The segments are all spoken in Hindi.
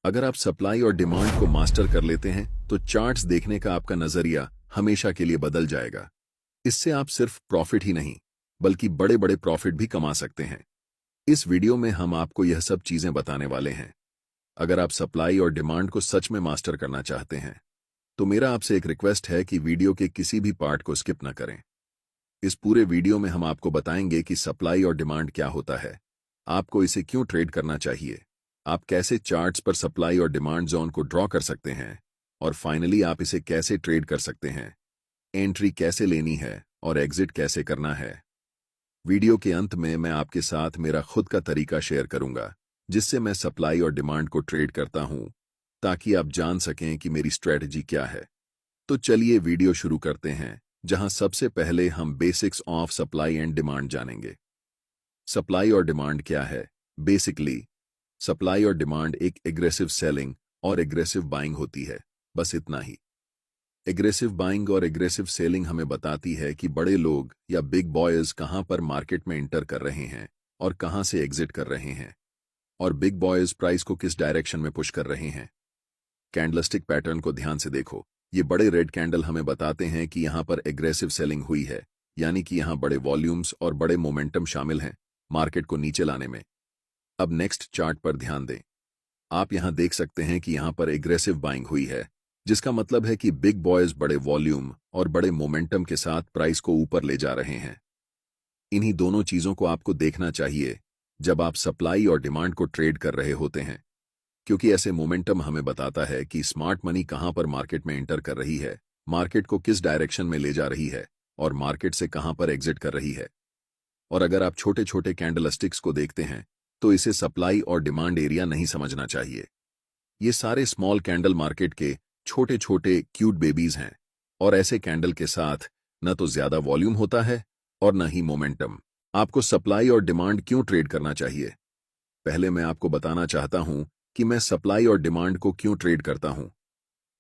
अगर आप सप्लाई और डिमांड को मास्टर कर लेते हैं तो चार्ट्स देखने का आपका नजरिया हमेशा के लिए बदल जाएगा। इससे आप सिर्फ प्रॉफिट ही नहीं बल्कि बड़े बड़े प्रॉफिट भी कमा सकते हैं। इस वीडियो में हम आपको यह सब चीजें बताने वाले हैं। अगर आप सप्लाई और डिमांड को सच में मास्टर करना चाहते हैं तो मेरा आपसे एक रिक्वेस्ट है कि वीडियो के किसी भी पार्ट को स्किप न करें। इस पूरे वीडियो में हम आपको बताएंगे कि सप्लाई और डिमांड क्या होता है, आपको इसे क्यों ट्रेड करना चाहिए, आप कैसे चार्ट्स पर सप्लाई और डिमांड जोन को ड्रॉ कर सकते हैं, और फाइनली आप इसे कैसे ट्रेड कर सकते हैं, एंट्री कैसे लेनी है और एग्जिट कैसे करना है। वीडियो के अंत में मैं आपके साथ मेरा खुद का तरीका शेयर करूंगा जिससे मैं सप्लाई और डिमांड को ट्रेड करता हूं, ताकि आप जान सकें कि मेरी स्ट्रेटजी क्या है। तो चलिए वीडियो शुरू करते हैं, जहां सबसे पहले हम basics of supply and demand जानेंगे। सप्लाई और डिमांड क्या है? बेसिकली सप्लाई और डिमांड एक एग्रेसिव सेलिंग और एग्रेसिव बाइंग होती है, बस इतना ही। एग्रेसिव बाइंग और एग्रेसिव सेलिंग हमें बताती है कि बड़े लोग या बिग बॉयज कहां पर मार्केट में इंटर कर रहे हैं और कहां से एग्जिट कर रहे हैं, और बिग बॉयज प्राइस को किस डायरेक्शन में पुश कर रहे हैं। कैंडलस्टिक पैटर्न को ध्यान से देखो। ये बड़े रेड कैंडल हमें बताते हैं कि यहां पर एग्रेसिव सेलिंग हुई है, यानी कि यहां बड़े वॉल्यूम्स और बड़े मोमेंटम शामिल हैं मार्केट को नीचे लाने में। अब नेक्स्ट चार्ट पर ध्यान दें। आप यहां देख सकते हैं कि यहां पर एग्रेसिव बाइंग हुई है, जिसका मतलब है कि बिग बॉयज बड़े वॉल्यूम और बड़े मोमेंटम के साथ प्राइस को ऊपर ले जा रहे हैं। इन्हीं दोनों चीजों को आपको देखना चाहिए जब आप सप्लाई और डिमांड को ट्रेड कर रहे होते हैं, क्योंकि ऐसे मोमेंटम हमें बताता है कि स्मार्ट मनी कहां पर मार्केट में एंटर कर रही है, मार्केट को किस डायरेक्शन में ले जा रही है, और मार्केट से कहां पर एग्जिट कर रही है। और अगर आप छोटे छोटे कैंडलस्टिक्स को देखते हैं तो इसे सप्लाई और डिमांड एरिया नहीं समझना चाहिए। ये सारे स्मॉल कैंडल मार्केट के छोटे छोटे क्यूट बेबीज हैं, और ऐसे कैंडल के साथ न तो ज्यादा वॉल्यूम होता है और न ही मोमेंटम। आपको सप्लाई और डिमांड क्यों ट्रेड करना चाहिए? पहले मैं आपको बताना चाहता हूं कि मैं सप्लाई और डिमांड को क्यों ट्रेड करता हूं।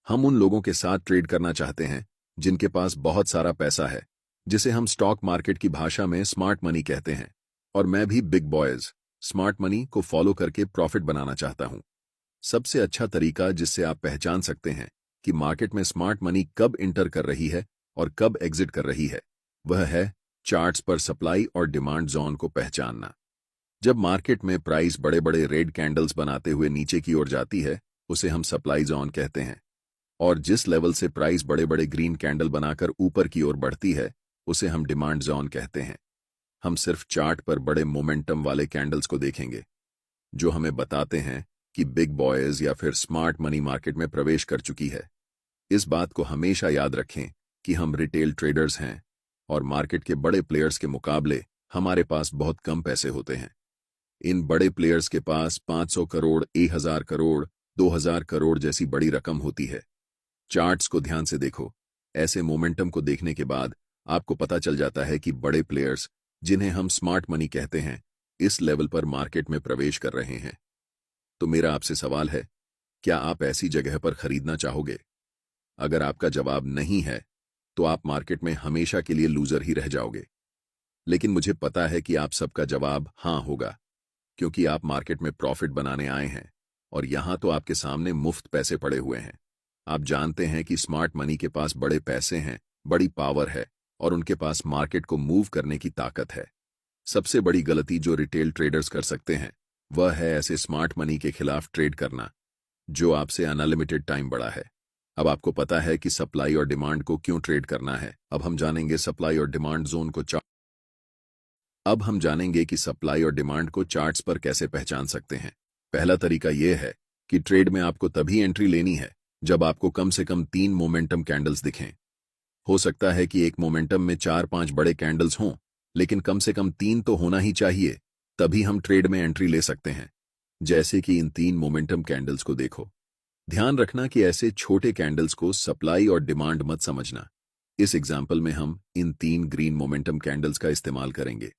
हम उन लोगों के साथ ट्रेड करना चाहते हैं जिनके पास बहुत सारा पैसा है, जिसे हम स्टॉक मार्केट की भाषा में स्मार्ट मनी कहते हैं। और मैं भी बिग बॉयज स्मार्ट मनी को फॉलो करके प्रॉफिट बनाना चाहता हूं। सबसे अच्छा तरीका जिससे आप पहचान सकते हैं कि मार्केट में स्मार्ट मनी कब इंटर कर रही है और कब एग्जिट कर रही है, वह है चार्ट्स पर सप्लाई और डिमांड जोन को पहचानना। जब मार्केट में प्राइस बड़े बड़े रेड कैंडल्स बनाते हुए नीचे की ओर जाती है, उसे हम सप्लाई जोन कहते हैं, और जिस लेवल से प्राइस बड़े बड़े ग्रीन कैंडल बनाकर ऊपर की ओर बढ़ती है, उसे हम डिमांड जोन कहते हैं। हम सिर्फ चार्ट पर बड़े मोमेंटम वाले कैंडल्स को देखेंगे जो हमें बताते हैं कि बिग बॉयज या फिर स्मार्ट मनी मार्केट में प्रवेश कर चुकी है। इस बात को हमेशा याद रखें कि हम रिटेल ट्रेडर्स हैं, और मार्केट के बड़े प्लेयर्स के मुकाबले हमारे पास बहुत कम पैसे होते हैं। इन बड़े प्लेयर्स के पास 500 करोड़, 1000 करोड़, 2000 करोड़ जैसी बड़ी रकम होती है। चार्ट्स को ध्यान से देखो। ऐसे मोमेंटम को देखने के बाद आपको पता चल जाता है कि बड़े प्लेयर्स, जिन्हें हम स्मार्ट मनी कहते हैं, इस लेवल पर मार्केट में प्रवेश कर रहे हैं। तो मेरा आपसे सवाल है, क्या आप ऐसी जगह पर खरीदना चाहोगे? अगर आपका जवाब नहीं है तो आप मार्केट में हमेशा के लिए लूजर ही रह जाओगे। लेकिन मुझे पता है कि आप सबका जवाब हां होगा, क्योंकि आप मार्केट में प्रॉफिट बनाने आए हैं, और यहां तो आपके सामने मुफ्त पैसे पड़े हुए हैं। आप जानते हैं कि स्मार्ट मनी के पास बड़े पैसे हैं, बड़ी पावर है, और उनके पास मार्केट को मूव करने की ताकत है। सबसे बड़ी गलती जो रिटेल ट्रेडर्स कर सकते हैं वह है ऐसे स्मार्ट मनी के खिलाफ ट्रेड करना जो आपसे अनलिमिटेड टाइम बड़ा है। अब आपको पता है कि सप्लाई और डिमांड को क्यों ट्रेड करना है। अब हम जानेंगे सप्लाई और डिमांड जोन को अब हम जानेंगे कि सप्लाई और डिमांड को चार्ट्स पर कैसे पहचान सकते हैं। पहला तरीका यह है कि ट्रेड में आपको तभी एंट्री लेनी है जब आपको कम से कम 3 मोमेंटम कैंडल्स दिखें। हो सकता है कि एक मोमेंटम में 4-5 बड़े कैंडल्स हों, लेकिन कम से कम 3 तो होना ही चाहिए, तभी हम ट्रेड में एंट्री ले सकते हैं। जैसे कि इन 3 मोमेंटम कैंडल्स को देखो। ध्यान रखना कि ऐसे छोटे कैंडल्स को सप्लाई और डिमांड मत समझना। इस एग्जाम्पल में हम इन 3 ग्रीन मोमेंटम कैंडल्स का इस्तेमाल करेंगे।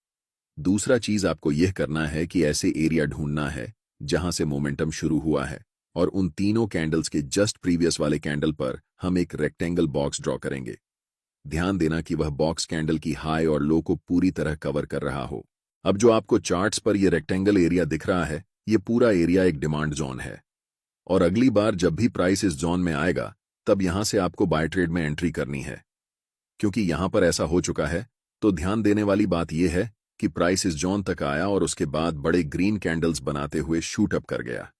दूसरा चीज आपको यह करना है कि ऐसे एरिया ढूंढना है जहां से मोमेंटम शुरू हुआ है, और उन तीनों कैंडल्स के जस्ट प्रीवियस वाले कैंडल पर हम एक रेक्टेंगल बॉक्स ड्रॉ करेंगे। ध्यान देना कि वह बॉक्स कैंडल की हाई और लो को पूरी तरह कवर कर रहा हो। अब जो आपको चार्ट्स पर यह रेक्टेंगल एरिया दिख रहा है, यह पूरा एरिया एक डिमांड जोन है, और अगली बार जब भी प्राइस इस जोन में आएगा तब यहां से आपको बाय ट्रेड में एंट्री करनी है। क्योंकि यहां पर ऐसा हो चुका है तो ध्यान देने वाली बात यह है कि प्राइस इस जोन तक आया और उसके बाद बड़े ग्रीन कैंडल्स बनाते हुए शूट अप कर गया।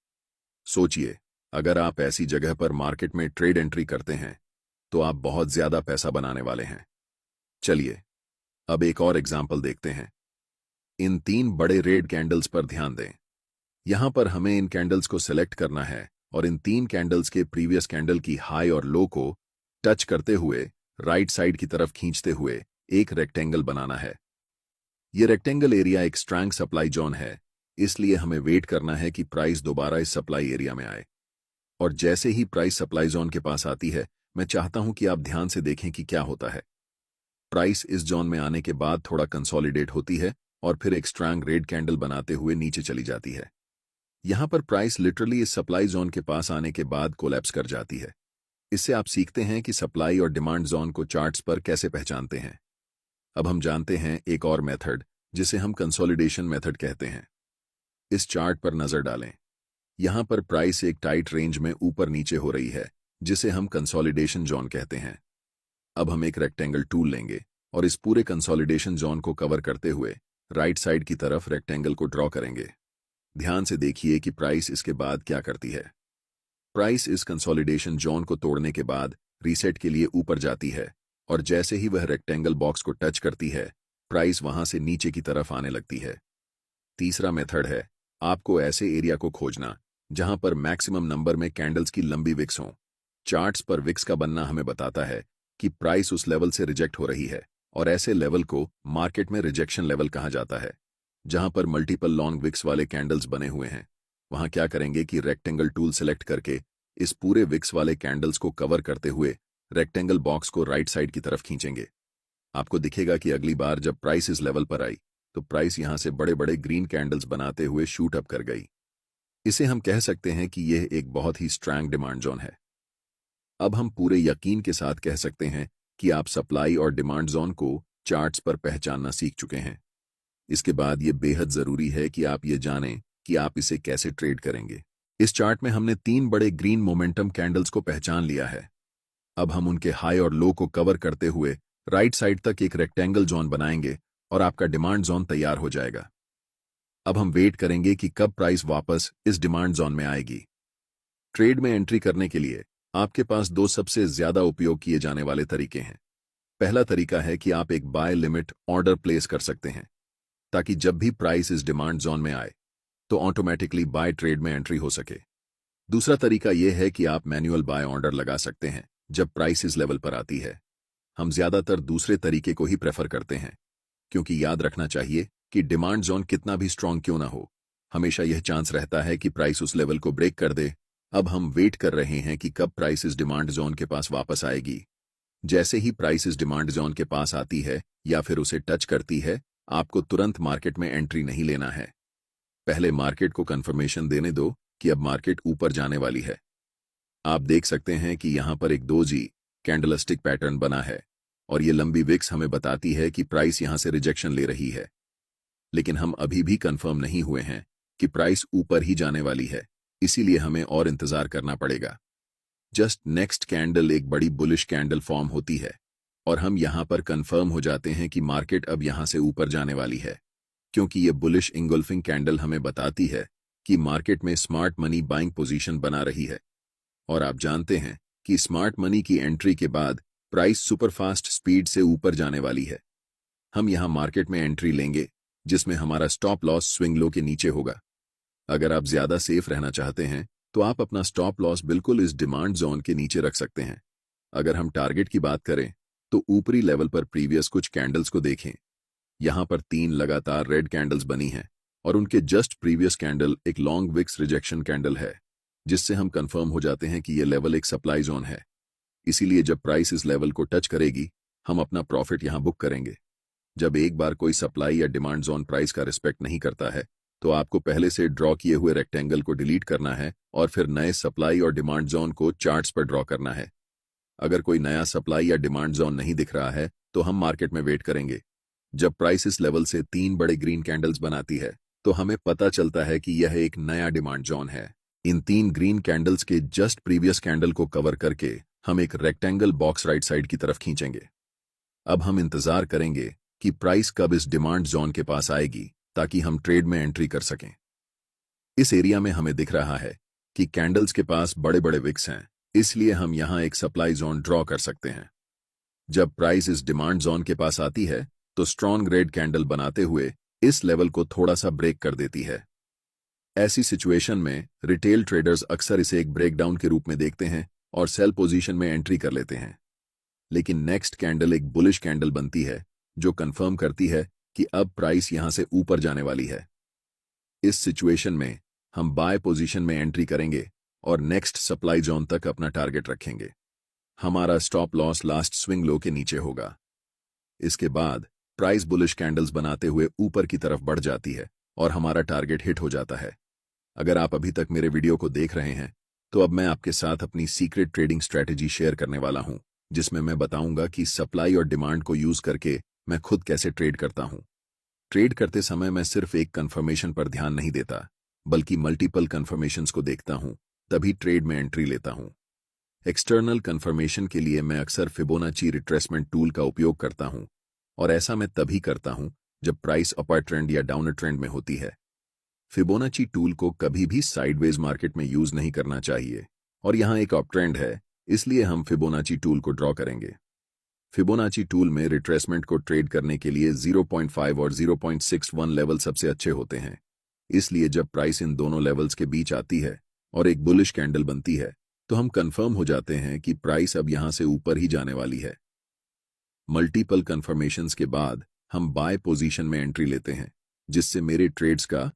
सोचिए, अगर आप ऐसी जगह पर मार्केट में ट्रेड एंट्री करते हैं तो आप बहुत ज्यादा पैसा बनाने वाले हैं। चलिए अब एक और एग्जाम्पल देखते हैं। इन 3 बड़े रेड कैंडल्स पर ध्यान दें। यहां पर हमें इन कैंडल्स को सिलेक्ट करना है और इन 3 कैंडल्स के प्रीवियस कैंडल की हाई और लो को टच करते हुए राइट साइड की तरफ खींचते हुए एक रेक्टेंगल बनाना है। यह रेक्टेंगल एरिया एक स्ट्रॉन्ग सप्लाई जोन है, इसलिए हमें वेट करना है कि प्राइस दोबारा इस सप्लाई एरिया में आए। और जैसे ही प्राइस सप्लाई जोन के पास आती है, मैं चाहता हूं कि आप ध्यान से देखें कि क्या होता है। प्राइस इस जोन में आने के बाद थोड़ा कंसोलिडेट होती है और फिर एक स्ट्रॉन्ग रेड कैंडल बनाते हुए नीचे चली जाती है। यहां पर प्राइस लिटरली इस सप्लाई जोन के पास आने के बाद कोलैप्स कर जाती है। इससे आप सीखते हैं कि सप्लाई और डिमांड जोन को चार्ट्स पर कैसे पहचानते हैं। अब हम जानते हैं एक और मेथड जिसे हम कंसोलिडेशन मेथड कहते हैं। इस चार्ट पर नजर डालें। यहां पर प्राइस एक टाइट रेंज में ऊपर नीचे हो रही है जिसे हम कंसोलिडेशन जोन कहते हैं। अब हम एक रेक्टेंगल टूल लेंगे और इस पूरे कंसोलिडेशन जोन को कवर करते हुए राइट साइड की तरफ रेक्टेंगल को ड्रॉ करेंगे। ध्यान से देखिए कि प्राइस इसके बाद क्या करती है। प्राइस इस कंसोलिडेशन जोन को तोड़ने के बाद रीसेट के लिए ऊपर जाती है और जैसे ही वह रेक्टेंगल बॉक्स को टच करती है, प्राइस वहां से नीचे की तरफ आने लगती है। तीसरा मेथड है आपको ऐसे एरिया को खोजना जहां पर मैक्सिमम नंबर में कैंडल्स की लंबी विक्स हों। चार्ट्स पर विक्स का बनना हमें बताता है कि प्राइस उस लेवल से रिजेक्ट हो रही है और ऐसे लेवल को मार्केट में रिजेक्शन लेवल कहा जाता है। जहां पर मल्टीपल लॉन्ग विक्स वाले कैंडल्स बने हुए हैं, वहां क्या करेंगे कि रेक्टेंगल टूल सेलेक्ट करके इस पूरे विक्स वाले कैंडल्स को कवर करते हुए रेक्टेंगल बॉक्स को राइट साइड की तरफ खींचेंगे। आपको दिखेगा कि अगली बार जब प्राइस इस लेवल पर आई तो प्राइस यहां से बड़े बड़े ग्रीन कैंडल्स बनाते हुए शूट अप कर गई। इसे हम कह सकते हैं कि यह एक बहुत ही स्ट्रॉन्ग डिमांड जोन है। अब हम पूरे यकीन के साथ कह सकते हैं कि आप सप्लाई और डिमांड जोन को चार्ट्स पर पहचानना सीख चुके हैं। इसके बाद यह बेहद जरूरी है कि आप ये जानें कि आप इसे कैसे ट्रेड करेंगे। इस चार्ट में हमने 3 बड़े ग्रीन मोमेंटम कैंडल्स को पहचान लिया है। अब हम उनके हाई और लो को कवर करते हुए राइट साइड तक एक रेक्टेंगल जोन बनाएंगे और आपका डिमांड जोन तैयार हो जाएगा। अब हम वेट करेंगे कि कब प्राइस वापस इस डिमांड जोन में आएगी। ट्रेड में एंट्री करने के लिए आपके पास 2 सबसे ज्यादा उपयोग किए जाने वाले तरीके हैं। पहला तरीका है कि आप एक बाय लिमिट ऑर्डर प्लेस कर सकते हैं ताकि जब भी प्राइस इस डिमांड जोन में आए तो ऑटोमेटिकली बाय ट्रेड में एंट्री हो सके। दूसरा तरीका यह है कि आप मैन्युअल बाय ऑर्डर लगा सकते हैं जब प्राइस इस लेवल पर आती है। हम ज्यादातर दूसरे तरीके को ही प्रेफर करते हैं क्योंकि याद रखना चाहिए कि डिमांड जोन कितना भी स्ट्रांग क्यों ना हो, हमेशा यह चांस रहता है कि प्राइस उस लेवल को ब्रेक कर दे। अब हम वेट कर रहे हैं कि कब प्राइस इस डिमांड जोन के पास वापस आएगी। जैसे ही प्राइस इस डिमांड जोन के पास आती है या फिर उसे टच करती है, आपको तुरंत मार्केट में एंट्री नहीं लेना है। पहले मार्केट को कंफर्मेशन देने दो कि अब मार्केट ऊपर जाने वाली है। आप देख सकते हैं कि यहां पर एक 2G कैंडलस्टिक पैटर्न बना है और ये लंबी विक्स हमें बताती है कि प्राइस यहां से रिजेक्शन ले रही है। लेकिन हम अभी भी कंफर्म नहीं हुए हैं कि प्राइस ऊपर ही जाने वाली है, इसीलिए हमें और इंतजार करना पड़ेगा। जस्ट नेक्स्ट कैंडल एक बड़ी बुलिश कैंडल फॉर्म होती है और हम यहां पर कंफर्म हो जाते हैं कि मार्केट अब यहां से ऊपर जाने वाली है, क्योंकि ये बुलिश इंगल्फिंग कैंडल हमें बताती है कि मार्केट में स्मार्ट मनी बाइंग पोजीशन बना रही है। और आप जानते हैं कि स्मार्ट मनी की एंट्री के बाद प्राइस सुपरफास्ट स्पीड से ऊपर जाने वाली है। हम यहां मार्केट में एंट्री लेंगे जिसमें हमारा स्टॉप लॉस स्विंग लो के नीचे होगा। अगर आप ज्यादा सेफ रहना चाहते हैं तो आप अपना स्टॉप लॉस बिल्कुल इस डिमांड जोन के नीचे रख सकते हैं। अगर हम टारगेट की बात करें तो ऊपरी लेवल पर प्रीवियस कुछ कैंडल्स को देखें। यहां पर 3 लगातार रेड कैंडल्स बनी हैं और उनके जस्ट प्रीवियस कैंडल एक लॉन्ग विक्स रिजेक्शन कैंडल है, जिससे हम कंफर्म हो जाते हैं कि यह लेवल एक सप्लाई जोन है। इसीलिए जब प्राइस इस लेवल को टच करेगी, हम अपना प्रॉफिट यहां बुक करेंगे। जब एक बार कोई सप्लाई या डिमांड जोन प्राइस का रिस्पेक्ट नहीं करता है तो आपको पहले से ड्रॉ किए हुए रेक्टेंगल को डिलीट करना है और फिर नए सप्लाई और डिमांड जोन को चार्ट्स पर ड्रॉ करना है। अगर कोई नया सप्लाई या डिमांड जोन नहीं दिख रहा है तो हम मार्केट में वेट करेंगे। जब प्राइस इस लेवल से 3 बड़े ग्रीन कैंडल्स बनाती है तो हमें पता चलता है कि यह एक नया डिमांड जोन है। इन 3 ग्रीन कैंडल्स के जस्ट प्रीवियस कैंडल को कवर करके हम एक रेक्टेंगल बॉक्स राइट साइड की तरफ खींचेंगे। अब हम इंतजार करेंगे कि प्राइस कब इस डिमांड जोन के पास आएगी ताकि हम ट्रेड में एंट्री कर सकें। इस एरिया में हमें दिख रहा है कि कैंडल्स के पास बड़े बड़े विक्स हैं, इसलिए हम यहां एक सप्लाई जोन ड्रॉ कर सकते हैं। जब प्राइस इस डिमांड जोन के पास आती है तो स्ट्रॉन्ग रेड कैंडल बनाते हुए इस लेवल को थोड़ा सा ब्रेक कर देती है। ऐसी सिचुएशन में रिटेल ट्रेडर्स अक्सर इसे एक ब्रेकडाउन के रूप में देखते हैं और सेल पोजीशन में एंट्री कर लेते हैं। लेकिन नेक्स्ट कैंडल एक बुलिश कैंडल बनती है जो कंफर्म करती है कि अब प्राइस यहां से ऊपर जाने वाली है। इस सिचुएशन में हम बाय पोजीशन में एंट्री करेंगे और नेक्स्ट सप्लाई जोन तक अपना टारगेट रखेंगे। हमारा stop loss last swing low के नीचे होगा। इसके बाद प्राइस बुलिश कैंडल्स बनाते हुए ऊपर की तरफ बढ़ जाती है और हमारा टारगेट हिट हो जाता है। अगर आप अभी तक मेरे वीडियो को देख रहे हैं तो अब मैं आपके साथ अपनी सीक्रेट ट्रेडिंग स्ट्रैटेजी शेयर करने वाला हूं, जिसमें मैं बताऊंगा कि सप्लाई और डिमांड को यूज करके मैं खुद कैसे ट्रेड करता हूं। ट्रेड करते समय मैं सिर्फ एक कंफर्मेशन पर ध्यान नहीं देता, बल्कि मल्टीपल कंफर्मेशंस को देखता हूं, तभी ट्रेड में एंट्री लेता हूं। एक्सटर्नल कंफर्मेशन के लिए मैं अक्सर फिबोनाची रिट्रेसमेंट टूल का उपयोग करता हूं, और ऐसा मैं तभी करता हूं जब प्राइस अपर ट्रेंड या डाउनर ट्रेंड में होती है। फिबोनाची टूल को कभी भी साइडवेज मार्केट में यूज नहीं करना चाहिए, और यहां एक अप ट्रेंड है, इसलिए हम फिबोनाची टूल को ड्रॉ करेंगे। फिबोनाची टूल में रिट्रेसमेंट को ट्रेड करने के लिए 0.5 और 0.61 लेवल सबसे अच्छे होते हैं। इसलिए जब प्राइस इन दोनों लेवल्स के बीच आती है और एक बुलिश कैंडल बनती है तो हम कंफर्म हो जाते हैं कि प्राइस अब यहां से ऊपर ही जाने वाली है। मल्टीपल कंफर्मेशंस के बाद हम बाय पोजीशन में एंट्री लेते हैं, जिससे मेरे ट्रेड्स का